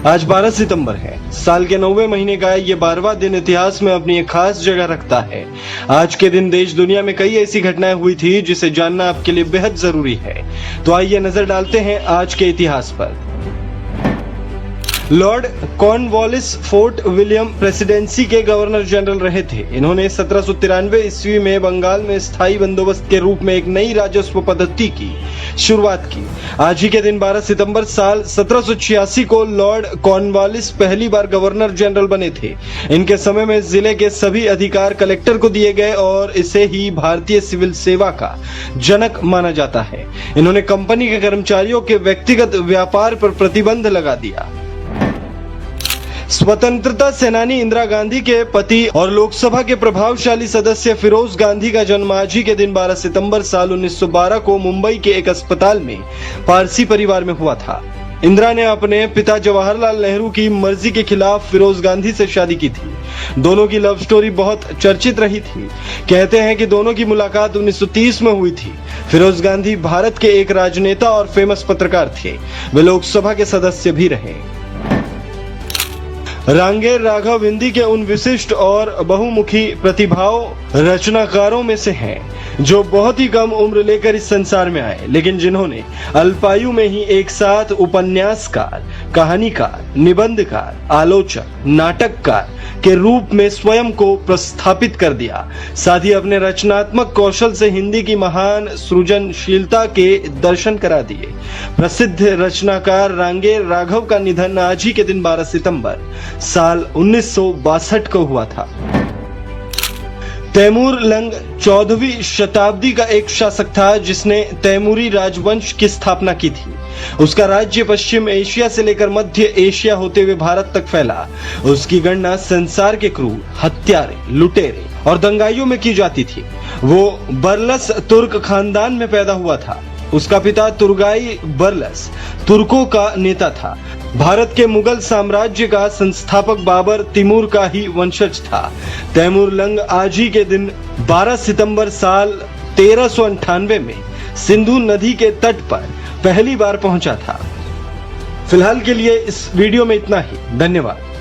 आज 12 सितंबर है। साल के 90वें महीने का ये 12वां दिन इतिहास में अपनी एक खास जगह रखता है। आज के दिन देश दुनिया में कई ऐसी घटनाएं हुई थी जिसे जानना आपके लिए बेहद जरूरी है। तो आइए नजर डालते हैं आज के इतिहास पर। Lord Cornwallis fort William presidency के गवर्नर जनरल रहे थे। इन्होंने 1793 ईस्वी में बंगाल में स्थायी बंदोबस्त के रूप में एक नई राजस्व पद्धति की शुरुआत की। आज ही के दिन 12 सितंबर साल 1786 को लॉर्ड कॉर्नवालिस पहली बार गवर्नर जनरल बने थे। इनके समय में जिले के सभी अधिकार कलेक्टर को दिए गए और इसे ही भारतीय सिविल सेवा का जनक माना जाता है। इन्होंने कंपनी के कर्मचारियों के व्यक्तिगत व्यापार पर प्रतिबंध लगा दिया। स्वतंत्रता सेनानी इंदिरा गांधी के पति और लोकसभा के प्रभावशाली सदस्य फिरोज गांधी का जन्म आज ही के दिन 12 सितंबर साल 1912 को मुंबई के एक अस्पताल में पारसी परिवार में हुआ था। इंदिरा ने अपने पिता जवाहरलाल नेहरू की मर्जी के खिलाफ फिरोज गांधी से शादी की थी। दोनों की लव स्टोरी बहुत चर्चित रही थी। कहते हैं कि दोनों की मुलाकात 1930 में हुई थी। फिरोज गांधी भारत के एक राजनेता और फेमस पत्रकार थे। वे लोकसभा के सदस्य भी रहे। रांगेर राघव हिंदी के उन विशिष्ट और बहुमुखी प्रतिभाओं रचनाकारों में से हैं जो बहुत ही कम उम्र लेकर इस संसार में आए, लेकिन जिन्होंने अल्पायु में ही एक साथ उपन्यासकार, कहानीकार, निबंधकार, आलोचक, नाटककार के रूप में स्वयं को प्रस्थापित कर दिया। साथ ही अपने रचनात्मक कौशल से हिंदी की महान सृजनशीलता के दर्शन करा दिए। प्रसिद्ध रचनाकार रांगेर राघव का निधन आज ही के दिन 12 सितंबर साल 1962 को हुआ था। तैमूर लंग 14वीं शताब्दी का एक शासक था जिसने तैमूरी राजवंश की स्थापना की थी। उसका राज्य पश्चिम एशिया से लेकर मध्य एशिया होते हुए भारत तक फैला। उसकी गणना संसार के क्रूर, हत्यारे, लुटेरे और दंगाइयों में की जाती थी। वो बरलस तुर्क खानदान में पैदा हुआ था। उसका पिता तुर्गाई बरलस तुर्कों का नेता था। भारत के मुगल साम्राज्य का संस्थापक बाबर तिमूर का ही वंशज था। तैमूर लंग आज ही के दिन 12 सितंबर साल 1398 में सिंधु नदी के तट पर पहली बार पहुंचा था। फिलहाल के लिए इस वीडियो में इतना ही। धन्यवाद।